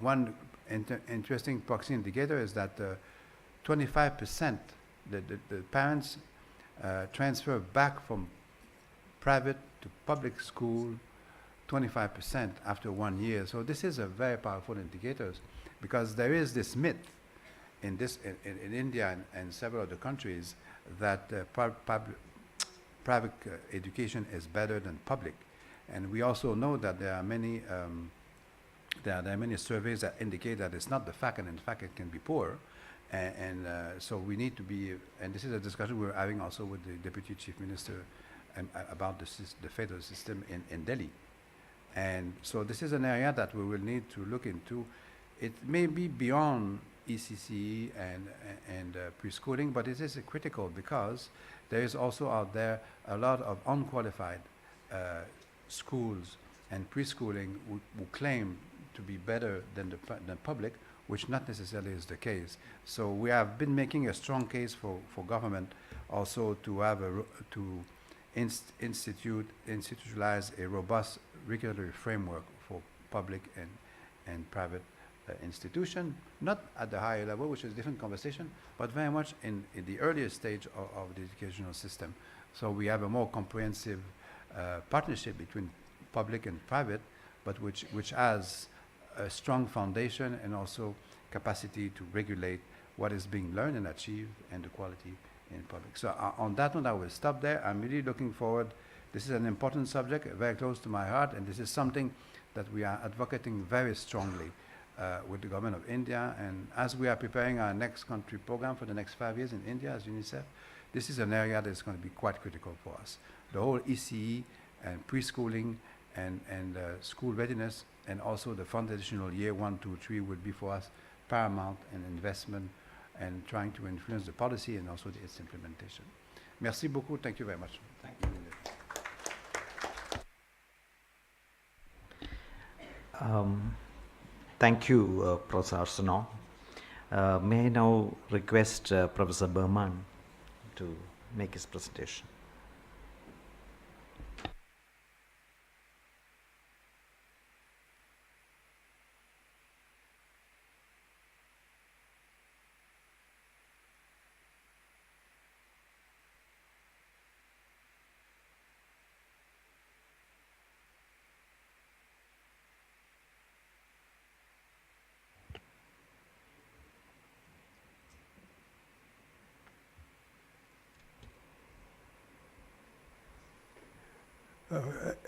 one interesting proxy indicator is that 25% the parents transfer back from private to public school 25% after 1 year. So this is a very powerful indicator, because there is this myth in India and several other countries that private education is better than public. And we also know that there are many surveys that indicate that it's not the fact, and in fact it can be poor. So we need to be, and this is a discussion we're having also with the Deputy Chief Minister about the federal system in Delhi. And so this is an area that we will need to look into. It may be beyond ECCE and preschooling, but it is critical, because there is also out there a lot of unqualified schools and preschooling who claim to be better than the public, which not necessarily is the case. So we have been making a strong case for government also to have institutionalize a robust regulatory framework for public and private institution, not at the higher level, which is a different conversation, but very much in the earlier stage of the educational system. So we have a more comprehensive partnership between public and private, but which has a strong foundation and also capacity to regulate what is being learned and achieved and the quality in public. So on that note, I will stop there. I'm really looking forward. This is an important subject, very close to my heart, and this is something that we are advocating very strongly with the government of India. And as we are preparing our next country program for the next 5 years in India as UNICEF, this is an area that is going to be quite critical for us. The whole ECE and preschooling and school readiness, and also the foundational year 1, 2, 3 would be for us paramount in investment and trying to influence the policy and also its implementation. Merci beaucoup. Thank you very much. Thank you. Thank you, Professor Arsenault. May I now request Professor Berman to make his presentation.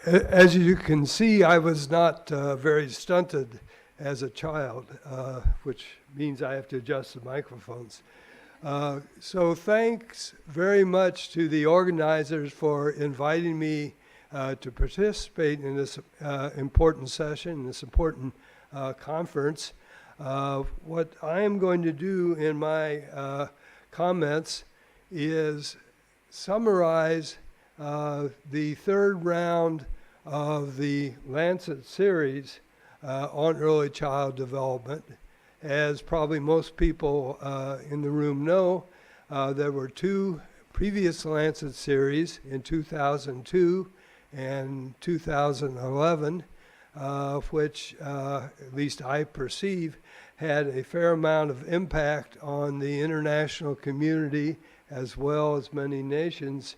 As you can see, I was not very stunted as a child, which means I have to adjust the microphones. So thanks very much to the organizers for inviting me to participate in this important session, this important conference. What I am going to do in my comments is summarize the third round of the Lancet series on early child development. As probably most people in the room know, there were 2 previous Lancet series in 2002 and 2011, which at least I perceive had a fair amount of impact on the international community as well as many nations'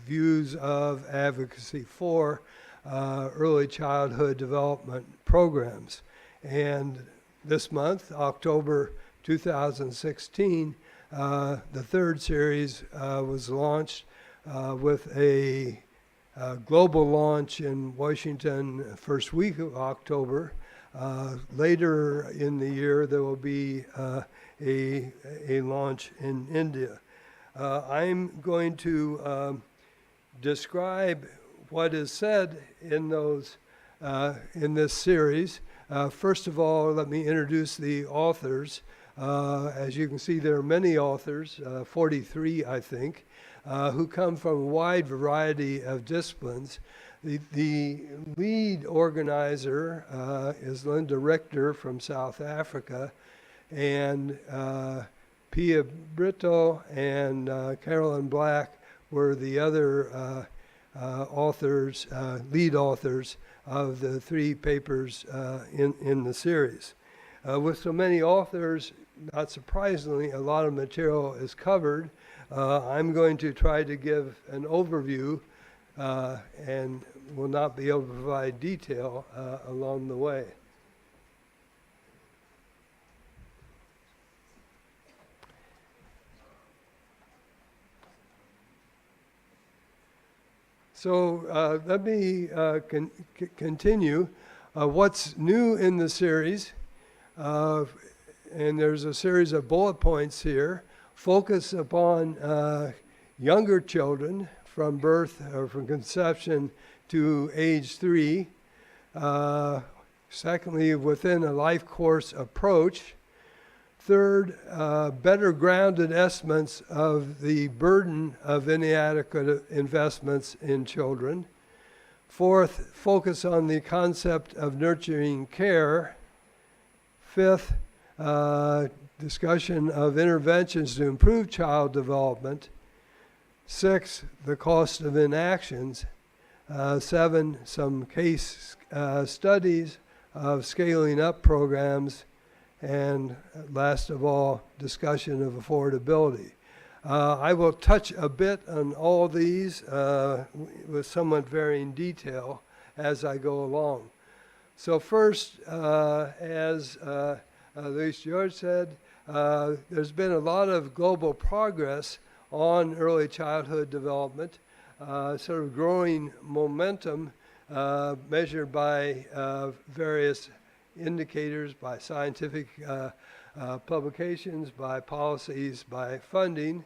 views of advocacy for early childhood development programs. And this month, October 2016, the third series was launched with a global launch in Washington first week of October. Later in the year, there will be a launch in India. I'm going to describe what is said in this series. First of all, let me introduce the authors. As you can see, there are many authors, 43 I think, who come from a wide variety of disciplines. The lead organizer is Linda Richter from South Africa, and Pia Brito and Carolyn Black were the other authors, lead authors of the 3 papers in the series. With so many authors, not surprisingly, a lot of material is covered. I'm going to try to give an overview and will not be able to provide detail along the way. So let me continue. What's new in the series, and there's a series of bullet points here, focus upon younger children from birth or from conception to age 3. Secondly, within a life course approach. Third, better grounded estimates of the burden of inadequate investments in children. Fourth, focus on the concept of nurturing care. Fifth, discussion of interventions to improve child development. 6, the cost of inactions. 7, some case studies of scaling up programs. And last of all, discussion of affordability. I will touch a bit on all these with somewhat varying detail as I go along. So first, as Luis George said, there's been a lot of global progress on early childhood development, sort of growing momentum measured by various indicators, by scientific publications, by policies, by funding.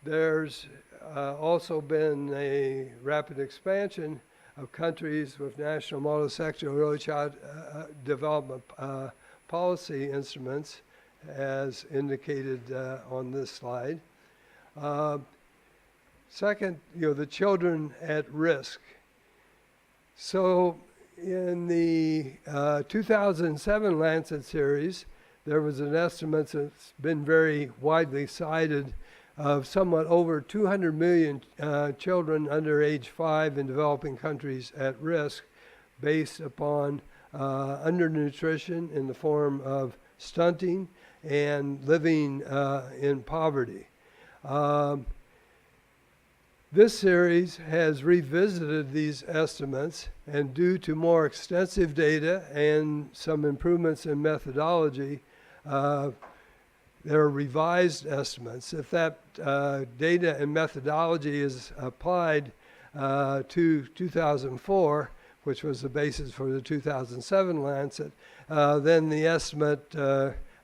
There's also been a rapid expansion of countries with national multi-sectoral early child development policy instruments, as indicated on this slide. Second, the children at risk. So in the 2007 Lancet series, there was an estimate that's been very widely cited of somewhat over 200 million children under age 5 in developing countries at risk based upon undernutrition in the form of stunting and living in poverty. This series has revisited these estimates, and due to more extensive data and some improvements in methodology, there are revised estimates. If that data and methodology is applied to 2004, which was the basis for the 2007 Lancet, then the estimate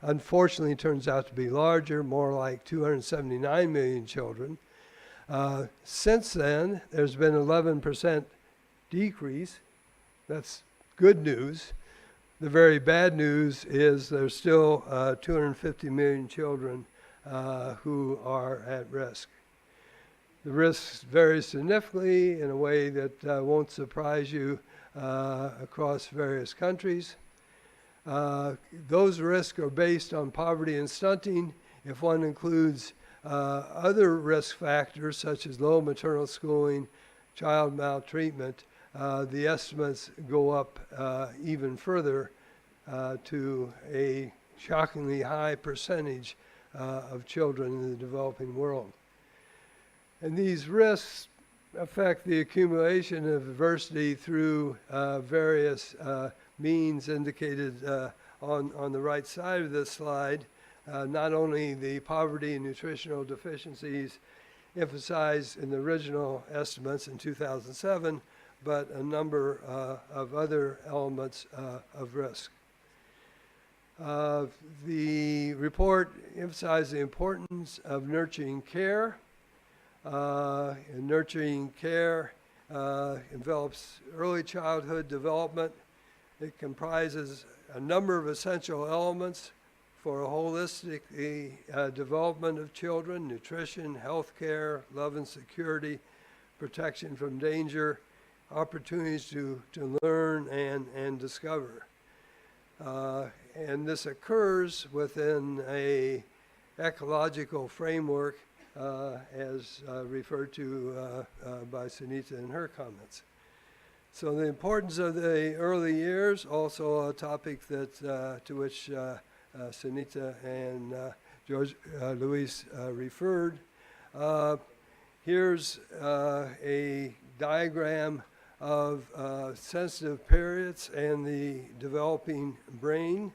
unfortunately turns out to be larger, more like 279 million children. Since then, there's been 11% decrease. That's good news. The very bad news is there's still 250 million children who are at risk. The risks vary significantly in a way that won't surprise you across various countries. Those risks are based on poverty and stunting. If one includes other risk factors such as low maternal schooling, child maltreatment, the estimates go up even further to a shockingly high percentage of children in the developing world. And these risks affect the accumulation of adversity through various means indicated on the right side of this slide. Not only the poverty and nutritional deficiencies emphasized in the original estimates in 2007, but a number of other elements of risk. The report emphasized the importance of nurturing care. And nurturing care envelops early childhood development. It comprises a number of essential elements for a holistic development of children: nutrition, health care, love and security, protection from danger, opportunities to learn and discover. And this occurs within a ecological framework as referred to by Sunita in her comments. So the importance of the early years, also a topic that to which Sunita and George Luis referred. Here's a diagram of sensitive periods and the developing brain.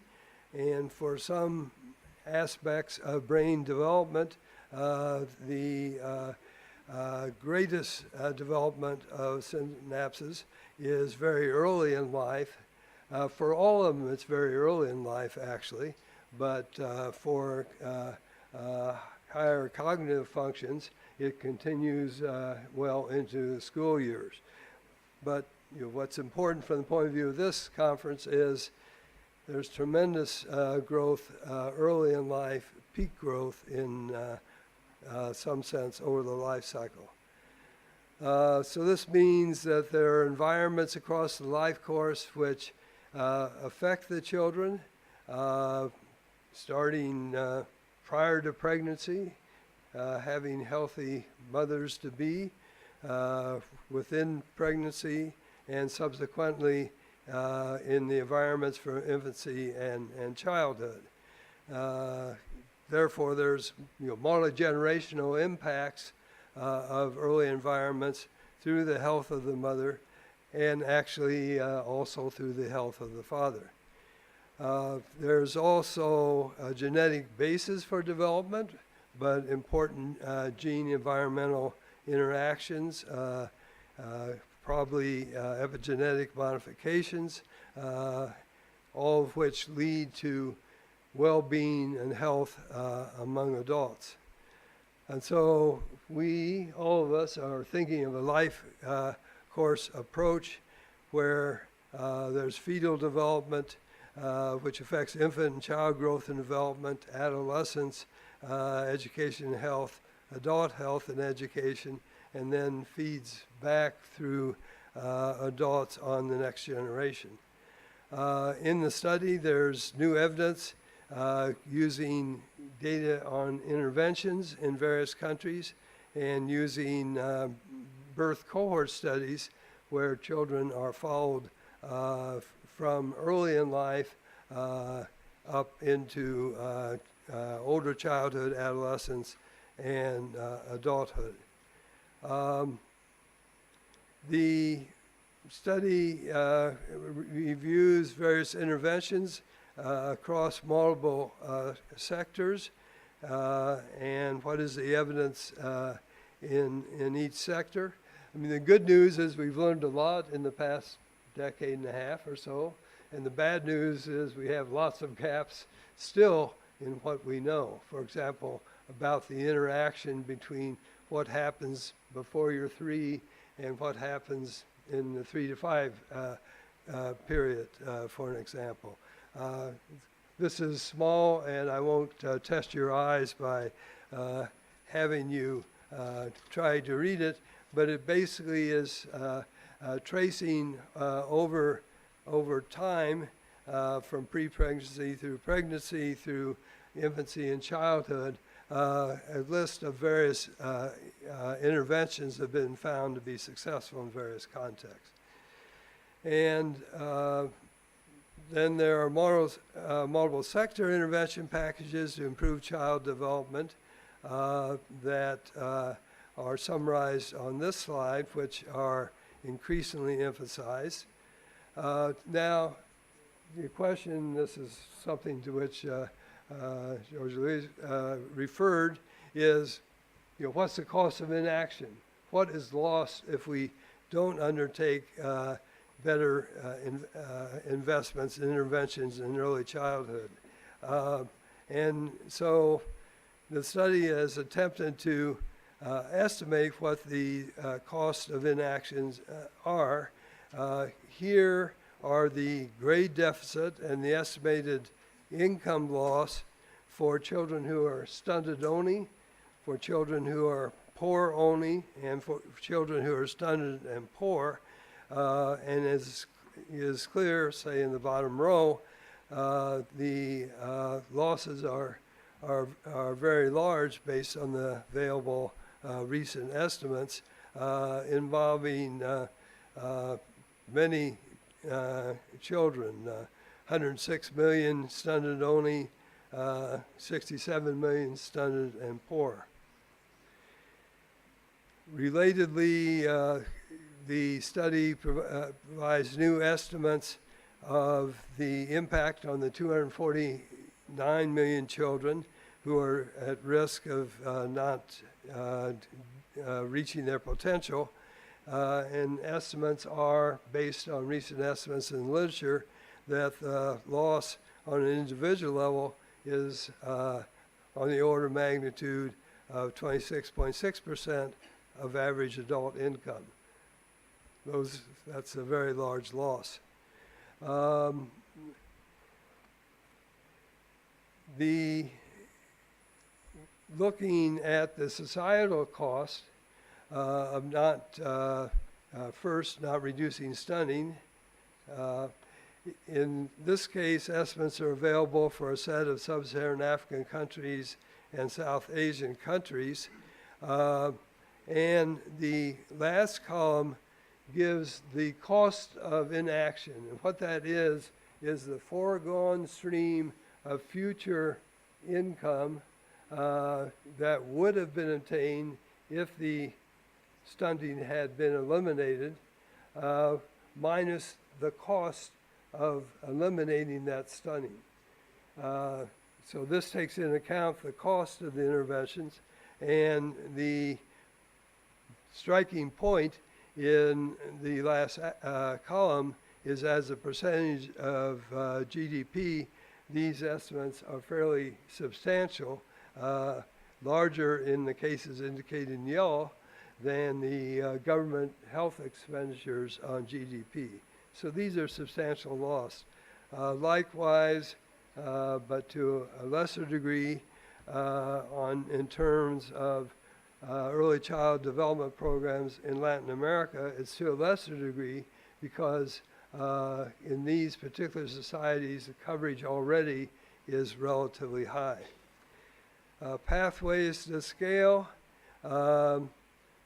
And for some aspects of brain development, the greatest development of synapses is very early in life. For all of them, it's very early in life, actually. But for higher cognitive functions, it continues well into the school years. But what's important from the point of view of this conference is there's tremendous growth early in life, peak growth in some sense over the life cycle. So this means that there are environments across the life course which affect the children, starting prior to pregnancy, having healthy mothers-to-be, within pregnancy, and subsequently in the environments for infancy and childhood. Therefore, there's multi-generational impacts of early environments through the health of the mother and actually also through the health of the father. There's also a genetic basis for development, but important gene-environmental interactions, probably epigenetic modifications, all of which lead to well-being and health among adults. And so we, all of us, are thinking of a life course approach where there's fetal development, which affects infant and child growth and development, adolescence, education and health, adult health and education, and then feeds back through adults on the next generation. In the study, there's new evidence using data on interventions in various countries and using birth cohort studies where children are followed from early in life up into older childhood, adolescence, and adulthood. The study reviews various interventions across multiple sectors and what is the evidence in each sector. I mean, the good news is we've learned a lot in the past decade and a half or so, and the bad news is we have lots of gaps still in what we know. For example, about the interaction between what happens before you're 3 and what happens in the 3 to 5 period, for an example. This is small, and I won't test your eyes by having you try to read it, but it basically is tracing over time from pre-pregnancy through pregnancy through infancy and childhood, a list of various interventions have been found to be successful in various contexts. And then there are multiple sector intervention packages to improve child development that are summarized on this slide, which are increasingly emphasized. Now, the question, this is something to which George Luis referred, is, what's the cost of inaction? What is lost if we don't undertake better investments and interventions in early childhood? And so the study has attempted to estimate what the cost of inactions are. Here are the grade deficit and the estimated income loss for children who are stunted only, for children who are poor only, and for children who are stunted and poor. And as is clear, say in the bottom row, the losses are very large based on the available many children, 106 million stunted only, 67 million stunted and poor. Relatedly, the study provides new estimates of the impact on the 249 million children who are at risk of not reaching their potential. And estimates are based on recent estimates in the literature that the loss on an individual level is on the order of magnitude of 26.6% of average adult income. That's a very large loss. Looking at the societal cost of not reducing stunting. In this case, estimates are available for a set of sub-Saharan African countries and South Asian countries. And the last column gives the cost of inaction. And what that is the foregone stream of future income that would have been obtained if the stunting had been eliminated, minus the cost of eliminating that stunting. So this takes into account the cost of the interventions, and the striking point in the last column is as a percentage of GDP, these estimates are fairly substantial, larger in the cases indicated in yellow than the government health expenditures on GDP. So these are substantial loss. Likewise, but to a lesser degree, in terms of early child development programs in Latin America, it's to a lesser degree because in these particular societies, the coverage already is relatively high. Pathways to scale,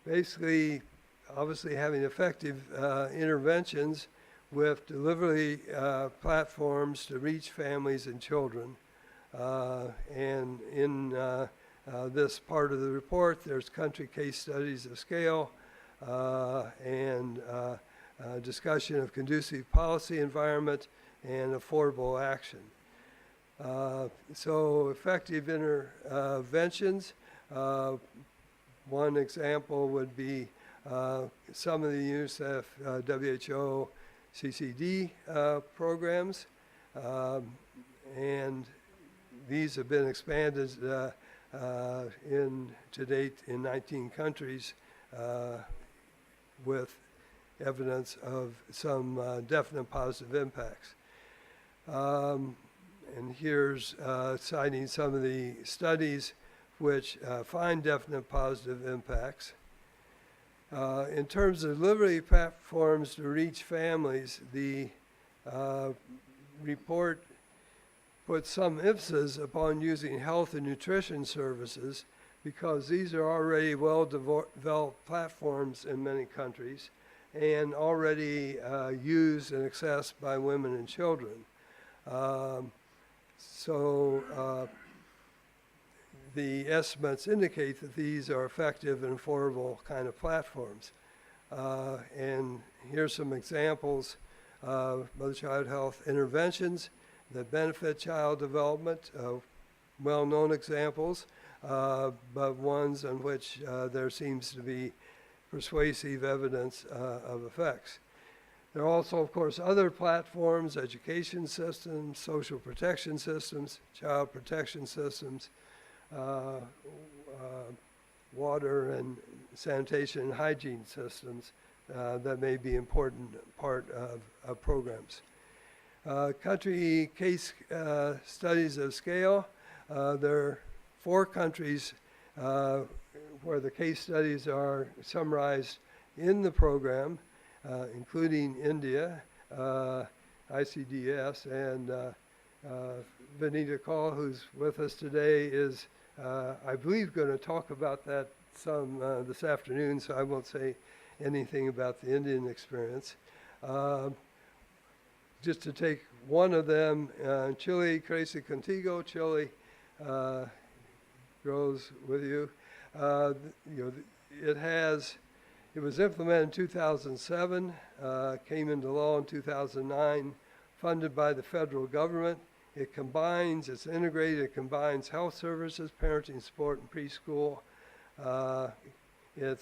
basically, obviously having effective interventions with delivery platforms to reach families and children. And in this part of the report, there's country case studies of scale and discussion of conducive policy environment and affordable action. So effective interventions, one example would be some of the UNICEF, WHO, CECED programs, and these have been expanded to date in 19 countries with evidence of some definite positive impacts. And here's citing some of the studies which find definite positive impacts. In terms of delivery platforms to reach families, the report puts some emphasis upon using health and nutrition services because these are already well-developed platforms in many countries and already used and accessed by women and children. The estimates indicate that these are effective and affordable kind of platforms. And here's some examples of mother-child health interventions that benefit child development, well-known examples, but ones on which there seems to be persuasive evidence of effects. There are also, of course, other platforms, education systems, social protection systems, child protection systems, water and sanitation and hygiene systems that may be important part of programs. Country case studies of scale. There are 4 countries where the case studies are summarized in the program, including India, ICDS, and Vanita Kaul, who's with us today, is, I believe, going to talk about that some this afternoon, so I won't say anything about the Indian experience. Just to take one of them, Chile, Crece Contigo, Chile grows with you. It was implemented in 2007, came into law in 2009, funded by the federal government. It's integrated, it combines health services, parenting, sport, and preschool. It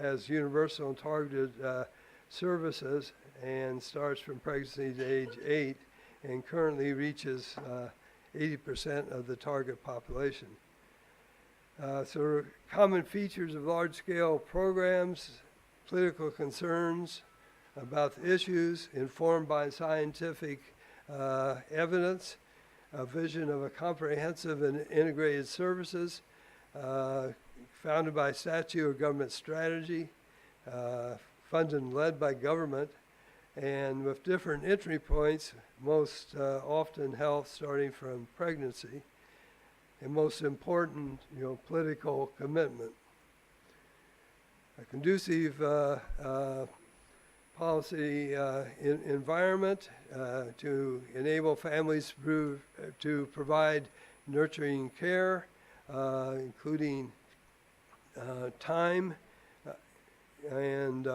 has universal and targeted services and starts from pregnancy to age 8 and currently reaches 80% of the target population. So common features of large-scale programs, political concerns about the issues informed by scientific evidence, a vision of a comprehensive and integrated services, founded by statute or government strategy, funded and led by government, and with different entry points, most often health starting from pregnancy, and most important, political commitment. A conducive policy environment to enable families to provide nurturing care, including time and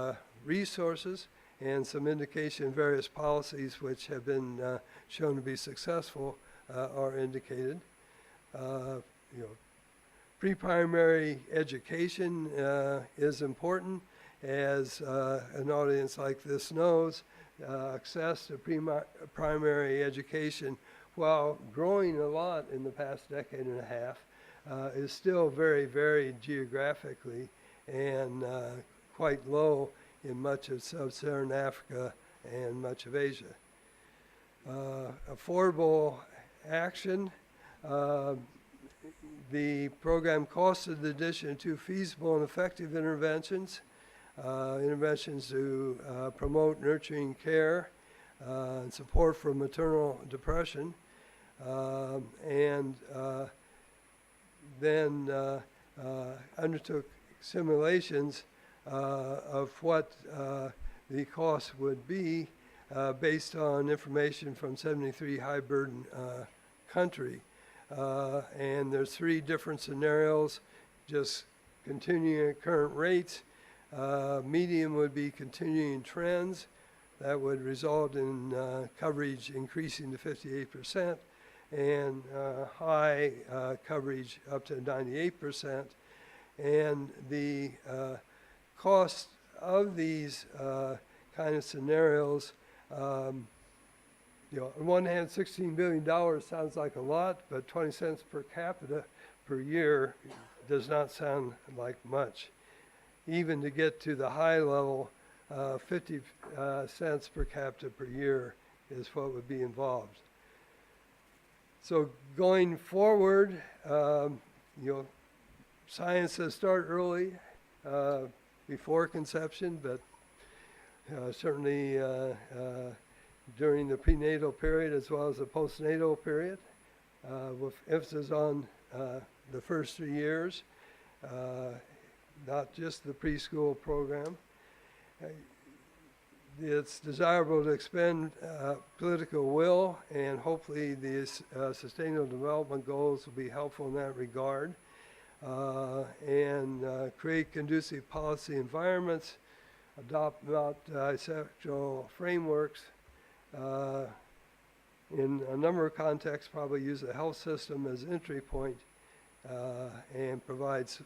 resources, and some indication in various policies which have been shown to be successful are indicated. Pre-primary education is important, as an audience like this knows. Access to primary education, while growing a lot in the past decade and a half, is still very varied geographically and quite low in much of sub-Saharan Africa and much of Asia. Affordable action. The program costed the addition to feasible and effective interventions, to promote nurturing care and support for maternal depression, and then undertook simulations of what the cost would be based on information from 73 high-burden country. And there's 3 different scenarios, just continuing at current rates. Medium would be continuing trends. That would result in coverage increasing to 58%, and high coverage up to 98%. And the cost of these kind of scenarios, on one hand, $16 billion sounds like a lot, but 20 cents per capita per year does not sound like much. Even to get to the high level, 50 cents per capita per year is what would be involved. So going forward, science says start early, before conception, but certainly during the prenatal period as well as the postnatal period, with emphasis on the first 3 years, not just the preschool program. It's desirable to expend political will, and hopefully these sustainable development goals will be helpful in that regard, and create conducive policy environments, adopt multi-sectoral frameworks, in a number of contexts, probably use the health system as entry point, and provides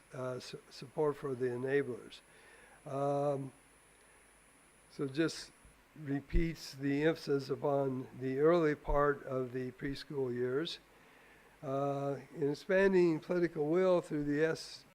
support for the enablers. So just repeats the emphasis upon the early part of the preschool years. In expanding political will through the